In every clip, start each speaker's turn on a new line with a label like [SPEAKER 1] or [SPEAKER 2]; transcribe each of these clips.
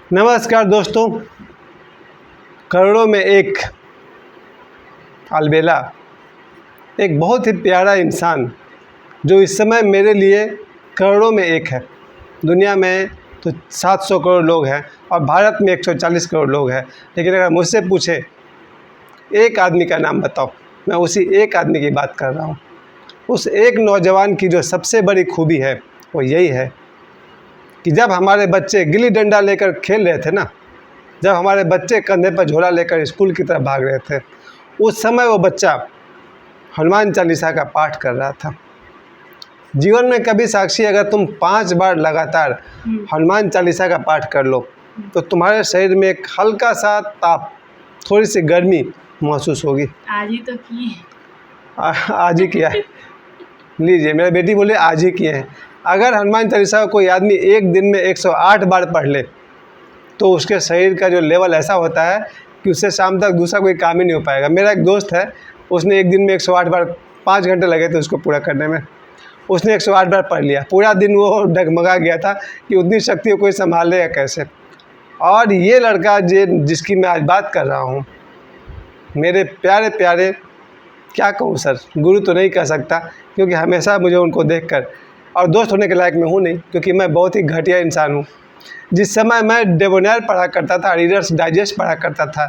[SPEAKER 1] नमस्कार दोस्तों। करोड़ों में एक अलबेला, एक बहुत ही प्यारा इंसान जो इस समय मेरे लिए करोड़ों में एक है। दुनिया में तो 700 करोड़ लोग हैं और भारत में 140 करोड़ लोग हैं, लेकिन अगर मुझसे पूछे एक आदमी का नाम बताओ, मैं उसी एक आदमी की बात कर रहा हूँ। उस एक नौजवान की जो सबसे बड़ी खूबी है वो यही है कि जब हमारे बच्चे गिल्ली डंडा लेकर खेल रहे थे ना, जब हमारे बच्चे कंधे पर झोला लेकर स्कूल की तरफ भाग रहे थे, उस समय वो बच्चा हनुमान चालीसा का पाठ कर रहा था। जीवन में कभी साक्षी, अगर तुम 5 बार लगातार हनुमान चालीसा का पाठ कर लो तो तुम्हारे शरीर में एक हल्का सा ताप, थोड़ी सी गर्मी महसूस होगी।
[SPEAKER 2] आज ही तो किए।
[SPEAKER 1] आज ही किया है। लीजिए, मेरी बेटी बोले आज ही किए हैं। अगर हनुमान चालीसा को कोई आदमी एक दिन में 108 बार पढ़ ले तो उसके शरीर का जो लेवल ऐसा होता है कि उससे शाम तक दूसरा कोई काम ही नहीं हो पाएगा। मेरा एक दोस्त है, उसने एक दिन में 108 बार, 5 घंटे लगे थे उसको पूरा करने में। उसने 108 बार पढ़ लिया। पूरा दिन वो डगमगा गया था कि उतनी शक्ति को कोई संभालेगा कैसे। और ये लड़का जिसकी मैं आज बात कर रहा हूँ, मेरे प्यारे प्यारे, क्या कहूँ सर, गुरु तो नहीं कह सकता क्योंकि हमेशा मुझे उनको देखकर, और दोस्त होने के लायक मैं हूँ नहीं क्योंकि मैं बहुत ही घटिया इंसान हूँ। जिस समय मैं डेबोनेयर पढ़ा करता था, रीडर्स डाइजेस्ट पढ़ा करता था,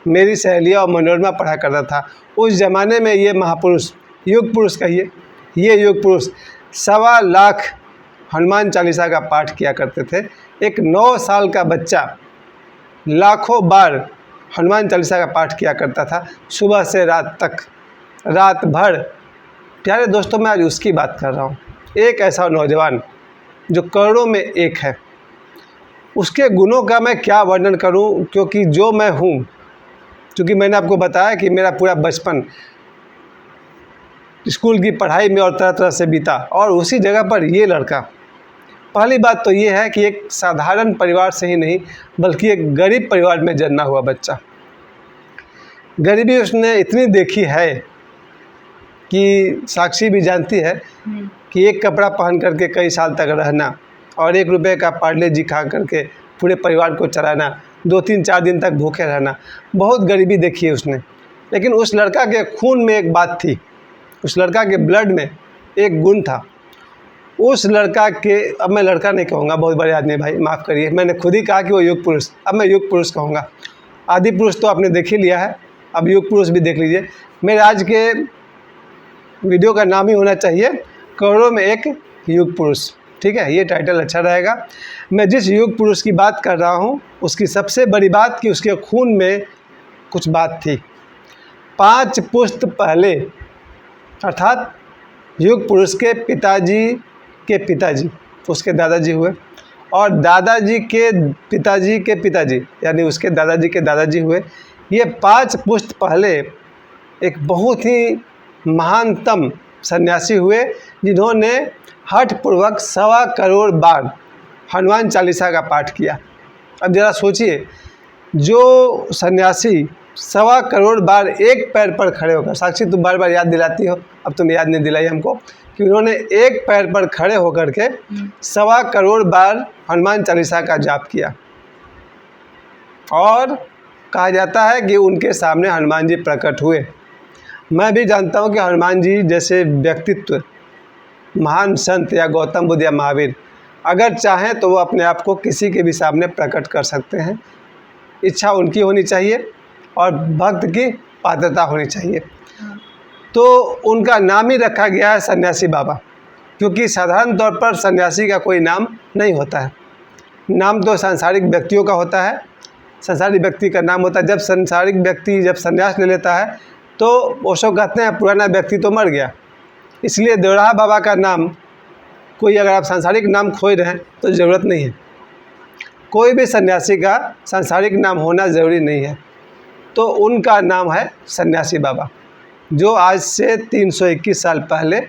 [SPEAKER 1] मेरी सहेलियाँ और मनोरमा पढ़ा करता था, उस ज़माने में ये महापुरुष, युग पुरुष कहिए, ये युग पुरुष 1.25 लाख हनुमान चालीसा का पाठ किया करते थे। एक 9 साल का बच्चा लाखों बार हनुमान चालीसा का पाठ किया करता था, सुबह से रात तक, रात भर। प्यारे दोस्तों, मैं आज उसकी बात कर रहा हूँ। एक ऐसा नौजवान जो करोड़ों में एक है। उसके गुणों का मैं क्या वर्णन करूं, क्योंकि जो मैं हूं, क्योंकि मैंने आपको बताया कि मेरा पूरा बचपन स्कूल की पढ़ाई में और तरह तरह से बीता, और उसी जगह पर ये लड़का, पहली बात तो ये है कि एक साधारण परिवार से ही नहीं बल्कि एक गरीब परिवार में जन्मा हुआ बच्चा। गरीबी उसने इतनी देखी है कि साक्षी भी जानती है कि एक कपड़ा पहन करके कई साल तक रहना और 1 रुपये का पार्ले जी खा करके पूरे परिवार को चलाना, 2-3-4 दिन तक भूखे रहना, बहुत गरीबी देखी है उसने। लेकिन उस लड़का के खून में एक बात थी, उस लड़का के ब्लड में एक गुण था। उस लड़का के, अब मैं लड़का नहीं कहूँगा, बहुत बड़े आदमी भाई, माफ़ करिए, मैंने खुद ही कहा कि वो युग पुरुष, अब मैं युग पुरुष कहूँगा। आदि पुरुष तो आपने देख ही लिया है, अब युग पुरुष भी देख लीजिए। मेरे आज के वीडियो का नाम ही होना चाहिए करोड़ों में एक युग पुरुष, ठीक है, ये टाइटल अच्छा रहेगा। मैं जिस युग पुरुष की बात कर रहा हूँ उसकी सबसे बड़ी बात कि उसके खून में कुछ बात थी। 5 पुश्त पहले, अर्थात युग पुरुष के पिताजी उसके दादाजी हुए, और दादाजी के पिताजी यानी उसके दादाजी के दादाजी हुए। ये 5 पुश्त पहले एक बहुत ही महानतम सन्यासी हुए जिन्होंने हठपूर्वक 1.25 करोड़ बार हनुमान चालीसा का पाठ किया। अब ज़रा सोचिए, जो सन्यासी 1.25 करोड़ बार एक पैर पर खड़े होकर, साक्षी तुम बार बार याद दिलाती हो, अब तुम याद नहीं दिलाई हमको, कि उन्होंने एक पैर पर खड़े होकर के 1.25 करोड़ बार हनुमान चालीसा का जाप किया। और कहा जाता है कि उनके सामने हनुमान जी प्रकट हुए। मैं भी जानता हूँ कि हनुमान जी जैसे व्यक्तित्व, महान संत या गौतम बुद्ध या महावीर, अगर चाहें तो वो अपने आप को किसी के भी सामने प्रकट कर सकते हैं। इच्छा उनकी होनी चाहिए और भक्त की पात्रता होनी चाहिए। तो उनका नाम ही रखा गया है सन्यासी बाबा, क्योंकि साधारण तौर पर सन्यासी का कोई नाम नहीं होता है। नाम तो सांसारिक व्यक्तियों का होता है, सांसारिक व्यक्ति का नाम होता है। जब सांसारिक व्यक्ति जब संन्यास ले लेता है तो ओशो कहते हैं पुराना व्यक्ति तो मर गया। इसलिए देवराहा बाबा का नाम, कोई अगर आप सांसारिक नाम खोज रहे हैं तो ज़रूरत नहीं है। कोई भी सन्यासी का सांसारिक नाम होना ज़रूरी नहीं है। तो उनका नाम है सन्यासी बाबा, जो आज से 321 साल पहले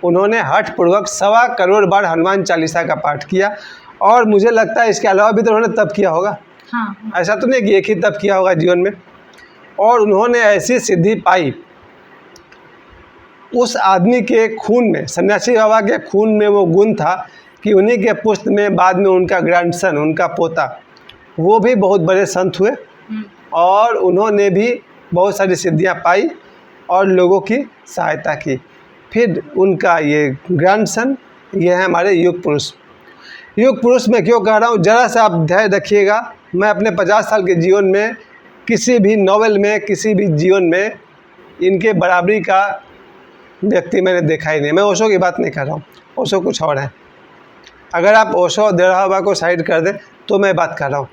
[SPEAKER 1] उन्होंने हठपूर्वक 1.25 करोड़ बार हनुमान चालीसा का पाठ किया। और मुझे लगता है इसके अलावा भी तो उन्होंने तप किया होगा।
[SPEAKER 2] हाँ।
[SPEAKER 1] ऐसा तो नहीं कि एक ही तप किया होगा जीवन में। और उन्होंने ऐसी सिद्धि पाई, उस आदमी के खून में, सन्यासी बाबा के खून में वो गुण था कि उन्हीं के पुश्त में बाद में उनका ग्रैंडसन, उनका पोता वो भी बहुत बड़े संत हुए और उन्होंने भी बहुत सारी सिद्धियां पाई और लोगों की सहायता की। फिर उनका ये ग्रैंडसन, ये है हमारे युग पुरुष। युग पुरुष में क्यों कह रहा हूँ, ज़रा सा आप ध्यान रखिएगा। मैं अपने 50 साल के जीवन में किसी भी नॉवेल में, किसी भी जीवन में इनके बराबरी का व्यक्ति मैंने देखा ही नहीं। मैं ओशो की बात नहीं कर रहा हूँ, ओशो कुछ और है। अगर आप ओशो देरहाबा को साइड कर दें तो मैं बात कर रहा हूँ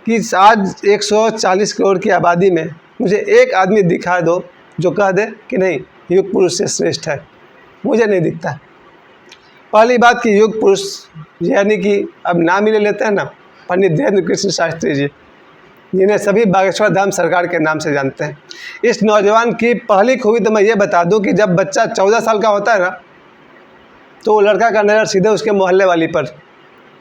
[SPEAKER 1] कि आज 140 करोड़ की आबादी में मुझे एक आदमी दिखा दो जो कह दे कि नहीं युग पुरुष से श्रेष्ठ है। मुझे नहीं दिखता। पहली बात कि युग पुरुष यानी कि अब नाम ही ले लेते हैं ना, पंडित धीरेन्द्र कृष्ण शास्त्री जी, जिन्हें सभी बागेश्वर धाम सरकार के नाम से जानते हैं। इस नौजवान की पहली खूबी तो मैं ये बता दूं कि जब बच्चा 14 साल का होता है ना, तो वो लड़का का नज़र सीधे उसके मोहल्ले वाली पर,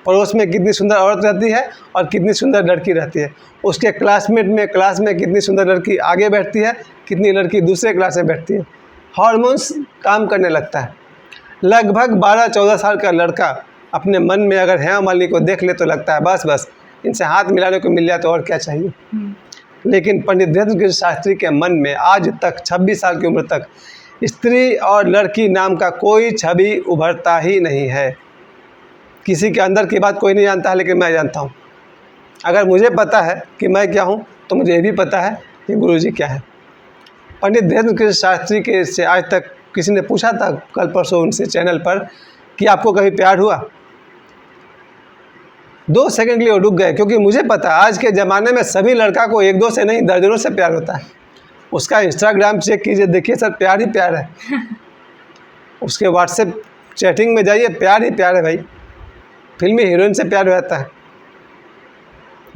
[SPEAKER 1] पड़ोस में कितनी सुंदर औरत रहती है और कितनी सुंदर लड़की रहती है, उसके क्लासमेट में क्लास में कितनी सुंदर लड़की आगे बैठती है, कितनी लड़की दूसरे क्लास में बैठती है, हार्मोन्स काम करने लगता है। लगभग 12-14 साल का लड़का अपने मन में अगर हेमा मालिनी को देख ले तो लगता है बस बस इनसे हाथ मिलाने को मिल जाए तो और क्या चाहिए। लेकिन पंडित धीरेन्द्र कृष्ण शास्त्री के मन में आज तक 26 साल की उम्र तक स्त्री और लड़की नाम का कोई छवि उभरता ही नहीं है। किसी के अंदर की बात कोई नहीं जानता है, लेकिन मैं जानता हूँ। अगर मुझे पता है कि मैं क्या हूँ तो मुझे ये भी पता है कि गुरुजी क्या है। पंडित धीरेन्द्र कृष्ण शास्त्री के से आज तक किसी ने पूछा था कल परसों उनसे चैनल पर कि आपको कभी प्यार हुआ? 2 सेकंड के लिए वो रुक गए, क्योंकि मुझे पता है आज के ज़माने में सभी लड़का को 1-2 से नहीं दर्जनों से प्यार होता है। उसका इंस्टाग्राम चेक कीजिए, देखिए सर प्यार ही प्यार है। उसके व्हाट्सएप चैटिंग में जाइए, प्यार ही प्यार है भाई। फिल्मी हीरोइन से प्यार रहता है।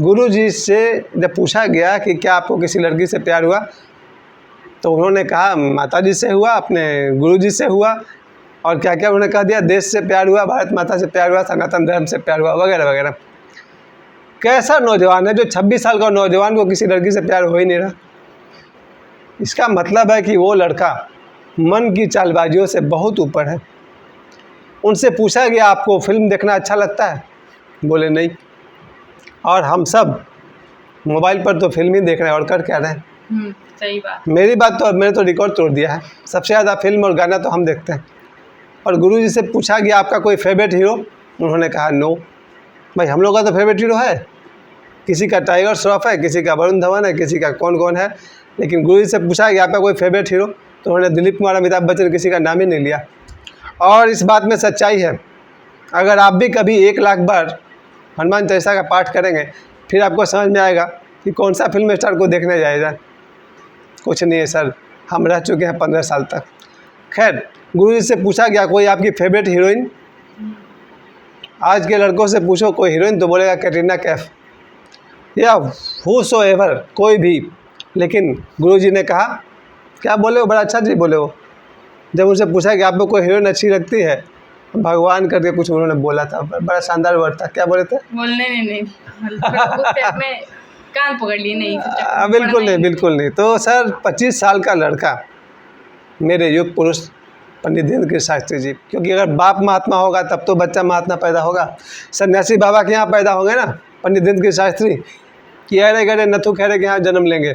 [SPEAKER 1] गुरुजी से जब पूछा गया कि क्या आपको किसी लड़की से प्यार हुआ, तो उन्होंने कहा माताजी से हुआ, अपने गुरुजी से हुआ, और क्या क्या उन्होंने कह दिया, देश से प्यार हुआ, भारत माता से प्यार हुआ, सनातन धर्म से प्यार हुआ, वगैरह वगैरह। कैसा नौजवान है जो 26 साल का नौजवान को किसी लड़की से प्यार हो ही नहीं रहा। इसका मतलब है कि वो लड़का मन की चालबाजियों से बहुत ऊपर है। उनसे पूछा गया आपको फिल्म देखना अच्छा लगता है? बोले नहीं। और हम सब मोबाइल पर तो फिल्म ही देख रहे हैं और कर क्या रहे हैं।
[SPEAKER 2] सही बात।
[SPEAKER 1] मेरी बात तो मैंने तो रिकॉर्ड तोड़ दिया है। सबसे ज़्यादा फिल्म और गाना तो हम देखते हैं। और गुरुजी से पूछा गया आपका कोई फेवरेट हीरो? उन्होंने कहा नो। भाई हम लोग का तो फेवरेट हीरो है, किसी का टाइगर श्रॉफ है, किसी का वरुण धवन है, किसी का कौन कौन है, लेकिन गुरुजी से पूछा गया आपका कोई फेवरेट हीरो, तो उन्होंने दिलीप कुमार, अमिताभ बच्चन, किसी का नाम ही नहीं लिया। और इस बात में सच्चाई है, अगर आप भी कभी 1 लाख बार हनुमान चालीसा का पाठ करेंगे फिर आपको समझ में आएगा कि कौन सा फिल्म स्टार को देखने जाएगा। कुछ नहीं है सर, हम रह चुके हैं 15 साल तक। खैर, गुरुजी से पूछा गया कोई आपकी फेवरेट हीरोइन? आज के लड़कों से पूछो कोई हीरोइन तो बोलेगा कैटरीना कैफ या हूसोएवर, कोई भी। लेकिन गुरुजी ने कहा, क्या बोले वो, बड़ा अच्छा जी बोले वो। जब उनसे पूछा कि आपको कोई हीरोइन अच्छी लगती है, भगवान करके कुछ उन्होंने बोला था, बड़ा शानदार वर्ड था। क्या बोले थे?
[SPEAKER 2] बोलने नहीं में कान पकड़ लिए नहीं।
[SPEAKER 1] बिल्कुल नहीं, बिल्कुल नहीं। तो सर 25 साल का लड़का, मेरे युग पुरुष पंडित धीरेन्द्र कृष्ण शास्त्री जी, क्योंकि अगर बाप महात्मा होगा तब तो बच्चा महात्मा पैदा होगा। सन्यासी बाबा के यहाँ पैदा होंगे ना पंडित धीरेन्द्र कृष्ण शास्त्री, कि अरे गरे नथु खैरे के यहाँ जन्म लेंगे।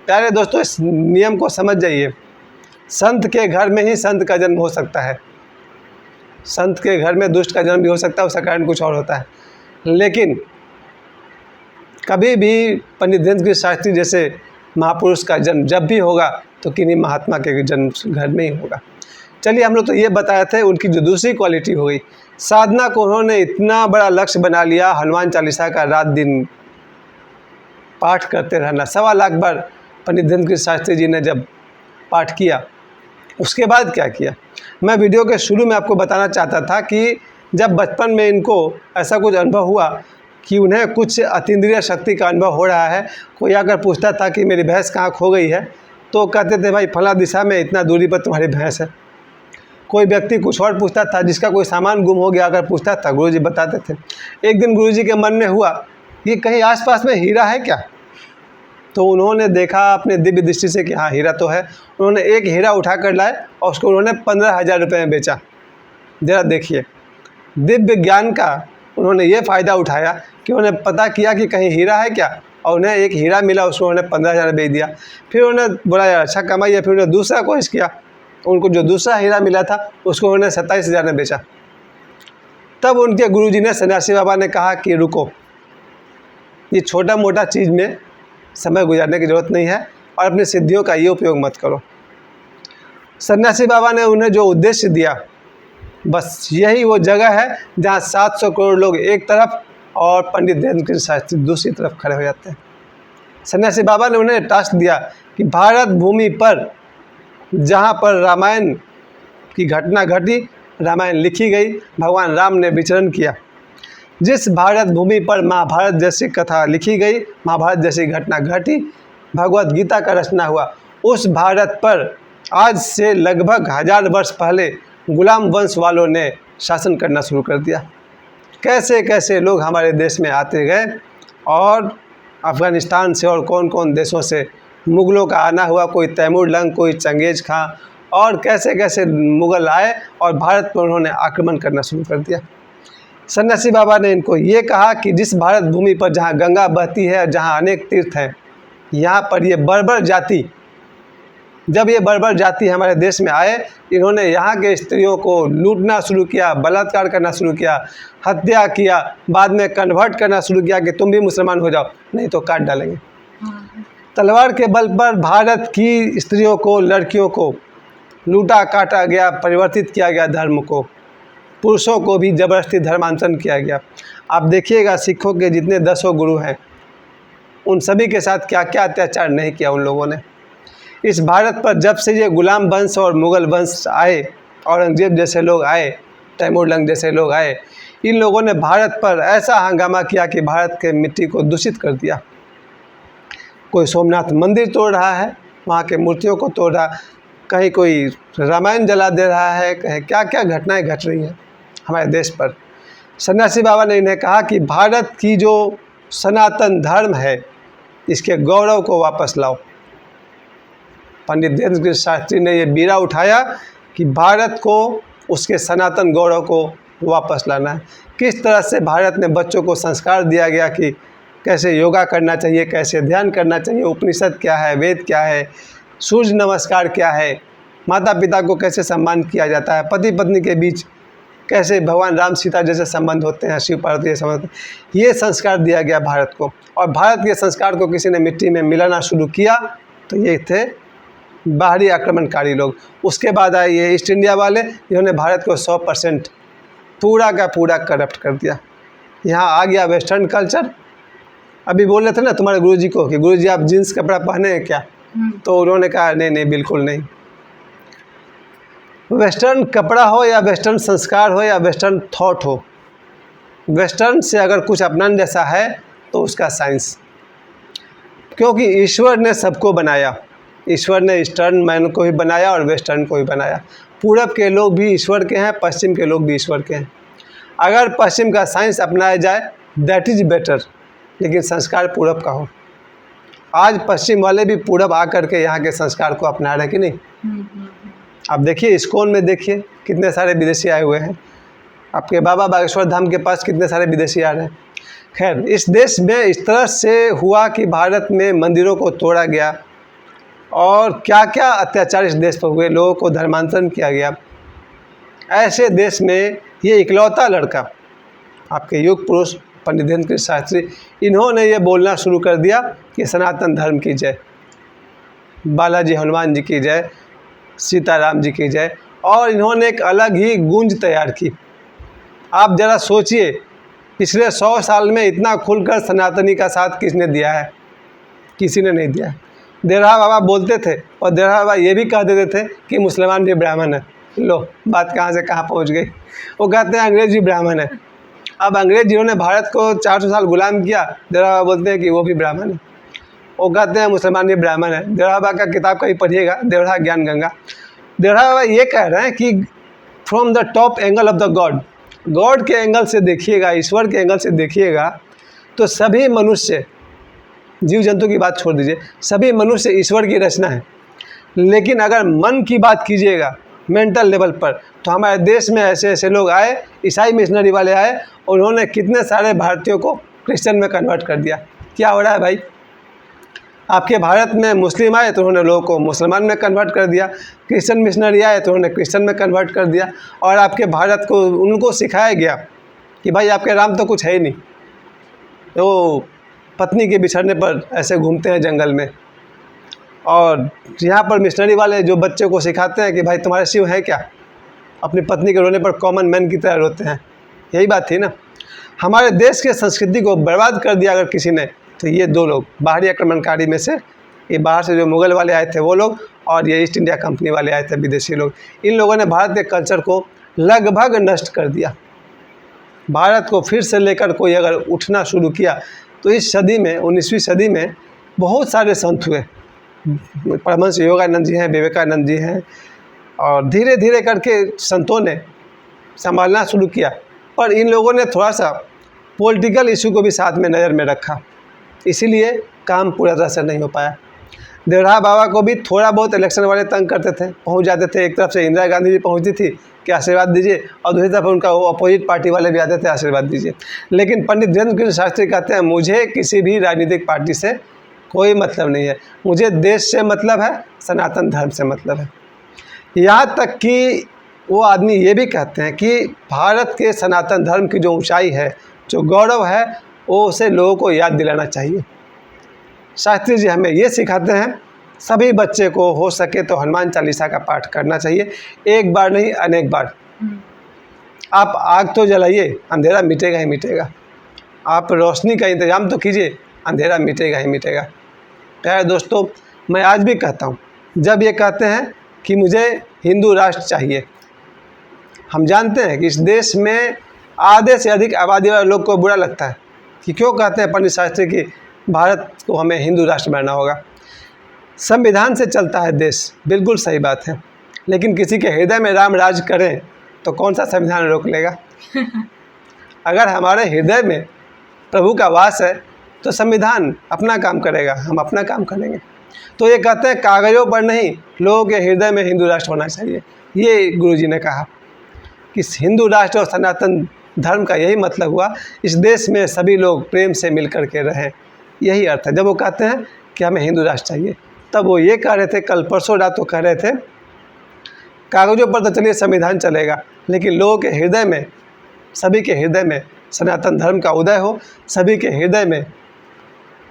[SPEAKER 1] प्यारे दोस्तों, इस नियम को समझ जाइए। संत के घर में ही संत का जन्म हो सकता है। संत के घर में दुष्ट का जन्म भी हो सकता है, उसका कारण कुछ और होता है। लेकिन कभी भी पंडित धीरेन्द्र कृष्ण शास्त्री जैसे महापुरुष का जन्म जब भी होगा तो किन्हीं महात्मा के जन्म घर में ही होगा। चलिए, हम लोग तो ये बताए थे। उनकी जो दूसरी क्वालिटी हो गई, साधना को उन्होंने इतना बड़ा लक्ष्य बना लिया, हनुमान चालीसा का रात दिन पाठ करते रहना। 1.25 लाख बार पंडित धीरेन्द्र कृष्ण शास्त्री जी ने जब पाठ किया, उसके बाद क्या किया, मैं वीडियो के शुरू में आपको बताना चाहता था कि जब बचपन में इनको ऐसा कुछ अनुभव हुआ कि उन्हें कुछ अतीन्द्रिय शक्ति का अनुभव हो रहा है। कोई आकर पूछता था कि मेरी भैंस कहाँ खो गई है, तो कहते थे भाई फला दिशा में इतना दूरी पर तुम्हारी भैंस है। कोई व्यक्ति कुछ और पूछता था, जिसका कोई सामान गुम हो गया अगर पूछता था, गुरुजी बताते थे। एक दिन गुरुजी के मन में हुआ कि कहीं आसपास में हीरा है क्या, तो उन्होंने देखा अपने दिव्य दृष्टि से कि हाँ हीरा तो है। उन्होंने एक हीरा उठा कर लाए और उसको उन्होंने 15,000 रुपये में बेचा। ज़रा देखिए, दिव्य ज्ञान का उन्होंने ये फ़ायदा उठाया कि उन्हें पता किया कि कहीं हीरा है क्या, और उन्हें एक हीरा मिला, उसको उन्होंने 15,000 बेच दिया। फिर उन्हें बोला यार अच्छा कमाई है, फिर उन्हें दूसरा कोशिश किया, उनको जो दूसरा हीरा मिला था उसको उन्होंने 27,000 में बेचा। तब उनके गुरुजी ने, सन्यासी बाबा ने कहा कि रुको, ये छोटा मोटा चीज़ में समय गुजारने की ज़रूरत नहीं है और अपनी सिद्धियों का ये उपयोग मत करो। सन्यासी बाबा ने उन्हें जो उद्देश्य दिया, बस यही वो जगह है जहाँ 700 करोड़ लोग एक तरफ और पंडित धीरेन्द्र शास्त्री दूसरी तरफ खड़े हो जाते हैं। सन्यासी बाबा ने उन्हें टास्क दिया कि भारत भूमि पर जहाँ पर रामायण की घटना घटी, रामायण लिखी गई, भगवान राम ने विचरण किया, जिस भारत भूमि पर महाभारत जैसी कथा लिखी गई, महाभारत जैसी घटना घटी, भगवत गीता का रचना हुआ, उस भारत पर आज से लगभग 1000 वर्ष पहले गुलाम वंश वालों ने शासन करना शुरू कर दिया। कैसे कैसे लोग हमारे देश में आते गए और अफ़गानिस्तान से और कौन कौन देशों से मुग़लों का आना हुआ, कोई तैमूर लंग, कोई चंगेज़ खां, और कैसे कैसे मुग़ल आए और भारत पर उन्होंने आक्रमण करना शुरू कर दिया। सन्यासी बाबा ने इनको ये कहा कि जिस भारत भूमि पर जहाँ गंगा बहती है, जहाँ अनेक तीर्थ हैं, यहाँ पर ये बर्बर जाति, जब ये बर्बर जाति हमारे देश में आए, इन्होंने यहाँ के स्त्रियों को लूटना शुरू किया, बलात्कार करना शुरू किया, हत्या किया, बाद में कन्वर्ट करना शुरू किया कि तुम भी मुसलमान हो जाओ, नहीं तो काट डालेंगे। तलवार के बल पर भारत की स्त्रियों को, लड़कियों को लूटा काटा गया, परिवर्तित किया गया धर्म को, पुरुषों को भी ज़बरदस्ती धर्मांतरण किया गया। आप देखिएगा सिखों के जितने 10 गुरु हैं, उन सभी के साथ क्या क्या अत्याचार नहीं किया उन लोगों ने। इस भारत पर जब से ये गुलाम वंश और मुग़ल वंश आए, औरंगजेब जैसे लोग आए, तैमूर लंग जैसे लोग आए, इन लोगों ने भारत पर ऐसा हंगामा किया कि भारत के मिट्टी को दूषित कर दिया। कोई सोमनाथ मंदिर तोड़ रहा है, वहाँ के मूर्तियों को तोड़ रहा, कहीं कोई रामायण जला दे रहा है, कहीं क्या क्या घटनाएं घट रही हैं हमारे देश पर। सन्यासी बाबा ने इन्हें कहा कि भारत की जो सनातन धर्म है, इसके गौरव को वापस लाओ। पंडित धीरेन्द्र शास्त्री ने ये बीड़ा उठाया कि भारत को उसके सनातन गौरव को वापस लाना है। किस तरह से भारत में बच्चों को संस्कार दिया गया कि कैसे योगा करना चाहिए, कैसे ध्यान करना चाहिए, उपनिषद क्या है, वेद क्या है, सूर्य नमस्कार क्या है, माता पिता को कैसे सम्मान किया जाता है, पति पत्नी के बीच कैसे भगवान राम सीता जैसे संबंध होते हैं, शिव पार्वती के संबंध, ये संस्कार दिया गया भारत को। और भारत के संस्कार को किसी ने मिट्टी में मिलाना शुरू किया तो ये थे बाहरी आक्रमणकारी लोग। उसके बाद आए ये ईस्ट इंडिया वाले, इन्होंने भारत को 100% पूरा का पूरा करप्ट कर दिया। यहाँ आ गया वेस्टर्न कल्चर। अभी बोल रहे थे ना तुम्हारे गुरुजी को कि गुरुजी आप जीन्स कपड़ा पहने हैं क्या, तो उन्होंने कहा नहीं नहीं बिल्कुल नहीं। वेस्टर्न कपड़ा हो या वेस्टर्न संस्कार हो या वेस्टर्न थॉट हो, वेस्टर्न से अगर कुछ अपनाने जैसा है तो उसका साइंस, क्योंकि ईश्वर ने सबको बनाया। ईश्वर ने ईस्टर्न मैन को भी बनाया और वेस्टर्न को भी बनाया। पूरब के लोग भी ईश्वर के हैं, पश्चिम के लोग भी ईश्वर के हैं। अगर पश्चिम का साइंस अपनाया जाए दैट इज़ बेटर, लेकिन संस्कार पूरब का हो। आज पश्चिम वाले भी पूरब आकर के यहाँ के संस्कार को अपना रहे कि नहीं। आप देखिए इस्कॉन में देखिए कितने सारे विदेशी आए हुए हैं, आपके बाबा बागेश्वर धाम के पास कितने सारे विदेशी आ रहे हैं। खैर, इस देश में इस तरह से हुआ कि भारत में मंदिरों को तोड़ा गया और क्या क्या अत्याचार इस देश पर हुए, लोगों को धर्मांतरण किया गया। ऐसे देश में ये इकलौता लड़का, आपके युग पुरुष पंडित धीरेन्द्र शास्त्री, इन्होंने ये बोलना शुरू कर दिया कि सनातन धर्म की जय, बालाजी हनुमान जी की जय, सीताराम जी की जय, और इन्होंने एक अलग ही गूंज तैयार की। आप ज़रा सोचिए, पिछले 100 साल में इतना खुलकर सनातनी का साथ किसने दिया है? किसी ने नहीं दिया। देरहा बाबा बोलते थे और देरहा बाबा ये भी कह देते थे कि मुसलमान भी ब्राह्मण है। लो बात कहाँ से कहाँ पहुँच गई। वो कहते हैं अंग्रेज़ भी ब्राह्मण है। अब अंग्रेज़ जिन्होंने भारत को 400 साल गुलाम किया, देरहा बाबा बोलते हैं कि वो भी ब्राह्मण है। वो कहते हैं मुसलमान भी ब्राह्मण है। देरहा बाबा का किताब कहीं पढ़िएगा, देरहा ज्ञान गंगा। देरहा बाबा ये कह रहे हैं कि from the top angle of the God, God के एंगल से देखिएगा, ईश्वर के एंगल से देखिएगा तो सभी मनुष्य, जीव जंतु की बात छोड़ दीजिए, सभी मनुष्य ईश्वर की रचना है। लेकिन अगर मन की बात कीजिएगा मेंटल लेवल पर, तो हमारे देश में ऐसे ऐसे लोग आए, ईसाई मिशनरी वाले आए, और उन्होंने कितने सारे भारतीयों को क्रिश्चियन में कन्वर्ट कर दिया। क्या हो रहा है भाई? आपके भारत में मुस्लिम आए तो उन्होंने लोगों को मुसलमान में कन्वर्ट कर दिया, क्रिश्चियन मिशनरी आए तो उन्होंने क्रिश्चियन में कन्वर्ट कर दिया, और आपके भारत को उनको सिखाया गया कि भाई आपके राम तो कुछ है ही नहीं, वो पत्नी के बिछड़ने पर ऐसे घूमते हैं जंगल में। और यहाँ पर मिशनरी वाले जो बच्चे को सिखाते हैं कि भाई तुम्हारे शिव है क्या, अपनी पत्नी के रोने पर कॉमन मैन की तरह रोते हैं। यही बात थी ना। हमारे देश के संस्कृति को बर्बाद कर दिया अगर किसी ने, तो ये दो लोग बाहरी आक्रमणकारी में से, ये बाहर से जो मुग़ल वाले आए थे वो लोग, और ये ईस्ट इंडिया कंपनी वाले आए थे विदेशी लोग। इन लोगों ने भारत के कल्चर को लगभग नष्ट कर दिया। भारत को फिर से लेकर कोई अगर उठना शुरू किया तो इस सदी में, 19वीं सदी में बहुत सारे संत हुए। परमहंस योगानंद जी हैं, विवेकानंद जी हैं, और धीरे धीरे करके संतों ने संभालना शुरू किया। पर इन लोगों ने थोड़ा सा पॉलिटिकल इशू को भी साथ में नज़र में रखा, इसीलिए काम पूरा तरह से नहीं हो पाया। देवराहा बाबा को भी थोड़ा बहुत इलेक्शन वाले तंग करते थे, पहुंच जाते थे। एक तरफ से इंदिरा गांधी भी पहुंचती थी कि आशीर्वाद दीजिए, और दूसरी तरफ उनका वो अपोजिट पार्टी वाले भी आते थे, आशीर्वाद दीजिए। लेकिन पंडित धीरेन्द्र कृष्ण शास्त्री कहते हैं, मुझे किसी भी राजनीतिक पार्टी से कोई मतलब नहीं है, मुझे देश से मतलब है, सनातन धर्म से मतलब है। यहाँ तक कि वो आदमी ये भी कहते हैं कि भारत के सनातन धर्म की जो ऊंचाई है, जो गौरव है, वो उसे लोगों को याद दिलाना चाहिए। शास्त्री जी हमें ये सिखाते हैं, सभी बच्चे को हो सके तो हनुमान चालीसा का पाठ करना चाहिए, एक बार नहीं अनेक बार। आप आग तो जलाइए, अंधेरा मिटेगा ही मिटेगा। आप रोशनी का इंतज़ाम तो कीजिए, अंधेरा मिटेगा ही मिटेगा। प्यारे दोस्तों, मैं आज भी कहता हूँ, जब ये कहते हैं कि मुझे हिंदू राष्ट्र चाहिए, हम जानते हैं कि इस देश में आधे से अधिक आबादी वाले लोग को बुरा लगता है कि क्यों कहते हैं पंडित शास्त्री कि भारत को हमें हिंदू राष्ट्र बनाना होगा। संविधान से चलता है देश, बिल्कुल सही बात है, लेकिन किसी के हृदय में राम राज करें तो कौन सा संविधान रोक लेगा? अगर हमारे हृदय में प्रभु का वास है तो संविधान अपना काम करेगा, हम अपना काम करेंगे। तो ये कहते हैं कागज़ों पर नहीं, लोगों के हृदय में हिंदू राष्ट्र होना चाहिए। ये गुरुजी ने कहा कि हिंदू राष्ट्र और सनातन धर्म का यही मतलब हुआ, इस देश में सभी लोग प्रेम से मिल कर के रहें, यही अर्थ है। जब वो कहते हैं कि हमें हिंदू राष्ट्र चाहिए, तब वो ये कह रहे थे, कल परसों रात तो कह रहे थे, कागज़ों पर तो चलिए संविधान चलेगा, लेकिन लोगों के हृदय में, सभी के हृदय में सनातन धर्म का उदय हो, सभी के हृदय में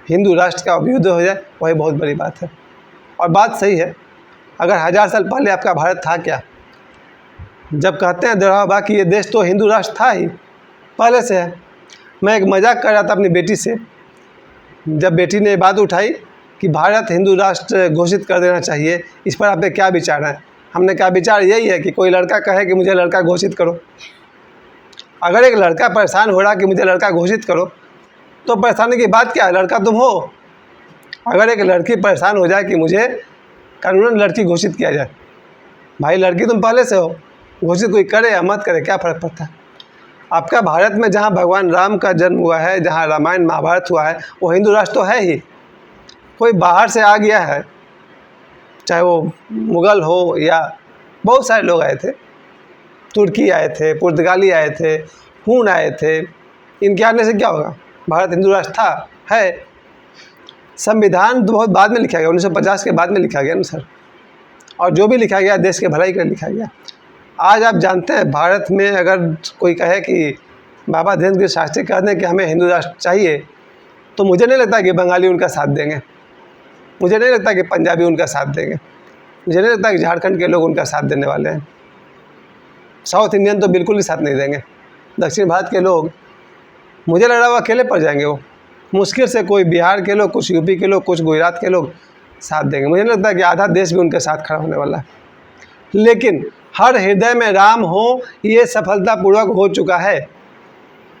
[SPEAKER 1] हिंदू राष्ट्र का अभ्युदय हो जाए, वही बहुत बड़ी बात है। और बात सही है, अगर 1000 साल पहले आपका भारत था क्या? जब कहते हैं देवराहा बाबा कि ये देश तो हिंदू राष्ट्र था ही, पहले से है। मैं एक मजाक कर रहा था अपनी बेटी से, जब बेटी ने बात उठाई कि भारत हिंदू राष्ट्र घोषित कर देना चाहिए, इस पर आपके क्या विचार हैं? हमने कहा विचार यही है कि कोई लड़का कहे कि मुझे लड़का घोषित करो। अगर एक लड़का परेशान हो रहा कि मुझे लड़का घोषित करो, तो परेशानी की बात क्या है? लड़का तुम हो। अगर एक लड़की परेशान हो जाए कि मुझे कानूनन लड़की घोषित किया जाए, भाई लड़की तुम पहले से हो, घोषित कोई करे या मत करे, क्या फ़र्क पड़ता है? आपका भारत में जहाँ भगवान राम का जन्म हुआ है, जहाँ रामायण महाभारत हुआ है, वो हिंदू राष्ट्र तो है ही। कोई बाहर से आ गया है, चाहे वो मुग़ल हो या बहुत सारे लोग आए थे, तुर्की आए थे, पुर्तगाली आए थे, हूण आए थे, इनके आने से क्या होगा? भारत हिंदू राष्ट्र था, है। संविधान तो बहुत बाद में लिखा गया, 1950 के बाद में लिखा गया ना सर, और जो भी लिखा गया देश के भलाई के लिए लिखा गया। आज आप जानते हैं भारत में अगर कोई कहे कि बाबा धीरेन्द्र कृष्ण शास्त्री कहते हैं कि हमें हिंदू राष्ट्र चाहिए, तो मुझे नहीं लगता कि बंगाली उनका साथ देंगे, मुझे नहीं लगता कि पंजाबी उनका साथ देंगे, मुझे नहीं लगता कि झारखंड के लोग उनका साथ देने वाले हैं। साउथ इंडियन तो बिल्कुल ही साथ नहीं देंगे। दक्षिण भारत के लोग, मुझे लग रहा है वो अकेले पड़ जाएंगे। वो मुश्किल से कोई बिहार के लोग, कुछ यूपी के लोग, कुछ गुजरात के लोग साथ देंगे। मुझे नहीं लगता कि आधा देश भी उनके साथ खड़ा होने वाला है। लेकिन हर हृदय में राम हो, ये सफलतापूर्वक हो चुका है।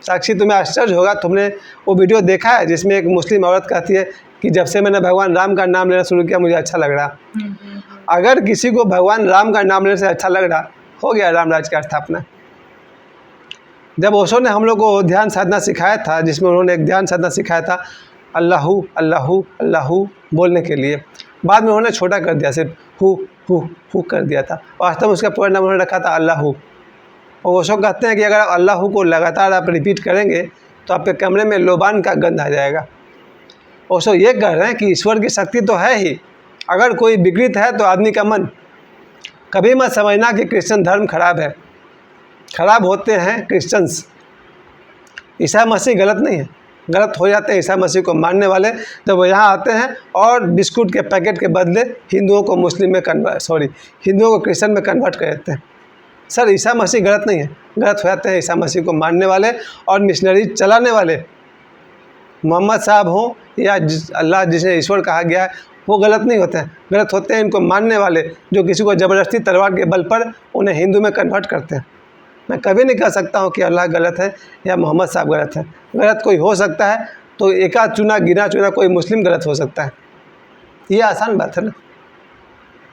[SPEAKER 1] साक्षी, तुम्हें आश्चर्य होगा, तुमने वो वीडियो देखा है जिसमें एक मुस्लिम औरत कहती है कि जब से मैंने भगवान राम का नाम लेना शुरू किया मुझे अच्छा लग रहा। अगर किसी को भगवान राम का नाम लेने से अच्छा लग रहा, हो गया राम राज का स्थापना। जब ओशो ने हम लोग को ध्यान साधना सिखाया था, जिसमें उन्होंने एक ध्यान साधना सिखाया था अल्लाहू अल्लाहू अल्लाहू बोलने के लिए, बाद में उन्होंने छोटा कर दिया, सिर्फ हु कर दिया था। वास्तव में उसका पूरा नाम उन्होंने रखा था अल्लाहू। और ओशो कहते हैं कि अगर आप अल्लाहू को लगातार आप रिपीट करेंगे तो आपके कमरे में लोबान का गंध आ जाएगा। ओशो ये कह रहे हैं कि ईश्वर की शक्ति तो है ही, अगर कोई विकृत है तो आदमी का मन। कभी मत समझना कि क्रिश्चियन धर्म खराब है, खराब होते हैं क्रिश्चियंस। ईसा मसीह गलत नहीं है, गलत हो जाते हैं ईसा मसीह को मानने वाले जब वो यहाँ आते हैं और बिस्कुट के पैकेट के बदले हिंदुओं को मुस्लिम में हिंदुओं को क्रिश्चियन में कन्वर्ट कर देते हैं। सर ईसा मसीह गलत नहीं है, गलत हो जाते हैं ईसा मसीह को मानने वाले और मिशनरी चलाने वाले। मोहम्मद साहब हों या अल्लाह जिसे ईश्वर कहा गया है, वो गलत नहीं होते हैं, गलत होते हैं इनको मानने वाले जो किसी को ज़बरदस्ती तलवार के बल पर उन्हें हिंदू में कन्वर्ट करते हैं। मैं कभी नहीं कह सकता हूँ कि अल्लाह गलत है या मोहम्मद साहब गलत है। गलत कोई हो सकता है तो एकाध चुना गिना चुना कोई मुस्लिम गलत हो सकता है, ये आसान बात है ना।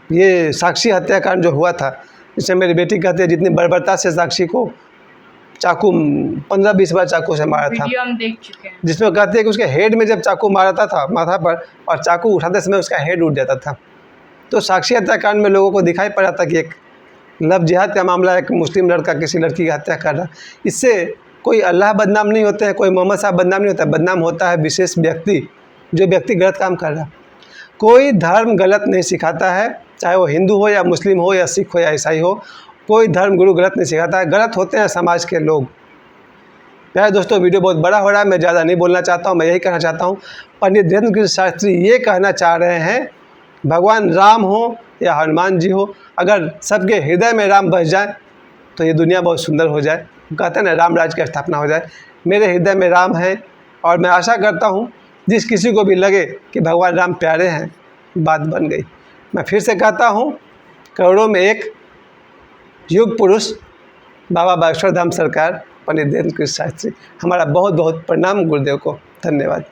[SPEAKER 1] ये साक्षी हत्याकांड जो हुआ था, जिसमें मेरी बेटी कहती है जितनी बर्बरता से साक्षी को चाकू 15-20 बार चाकू से मारा था,
[SPEAKER 2] वीडियो हम देख चुके हैं,
[SPEAKER 1] जिसमें कहती है कि उसके हेड में जब चाकू मारता था माथा पर और चाकू उठाते समय उसका हेड उठ जाता था। तो साक्षी हत्याकांड में लोगों को दिखाई पड़ा था कि एक लव जिहाद का मामला, एक मुस्लिम लड़का किसी लड़की की हत्या कर रहा। इससे कोई अल्लाह बदनाम नहीं होते हैं, कोई मोहम्मद साहब बदनाम नहीं होता है, बदनाम होता है विशेष व्यक्ति, जो व्यक्ति गलत काम कर रहा। कोई धर्म गलत नहीं सिखाता है, चाहे वो हिंदू हो या मुस्लिम हो या सिख हो या ईसाई हो, कोई धर्म गुरु गलत नहीं सिखाता है, गलत होते हैं समाज के लोग। प्यारे दोस्तों, वीडियो बहुत बड़ा हो रहा है, मैं ज़्यादा नहीं बोलना चाहता हूँ। मैं यही कहना चाहता हूँ, पंडित धीरेन्द्र कृष्ण शास्त्री ये कहना चाह रहे हैं, भगवान राम हो या हनुमान जी हो, अगर सबके हृदय में राम बस जाए तो ये दुनिया बहुत सुंदर हो जाए। कहते हैं ना, राम राज की स्थापना हो जाए। मेरे हृदय में राम है और मैं आशा करता हूँ जिस किसी को भी लगे कि भगवान राम प्यारे हैं, बात बन गई। मैं फिर से कहता हूँ, करोड़ों में एक युग पुरुष बाबा बागेश्वर धाम सरकार पंडित धीरेन्द्र कृष्ण शास्त्री, हमारा बहुत बहुत प्रणाम गुरुदेव को, धन्यवाद।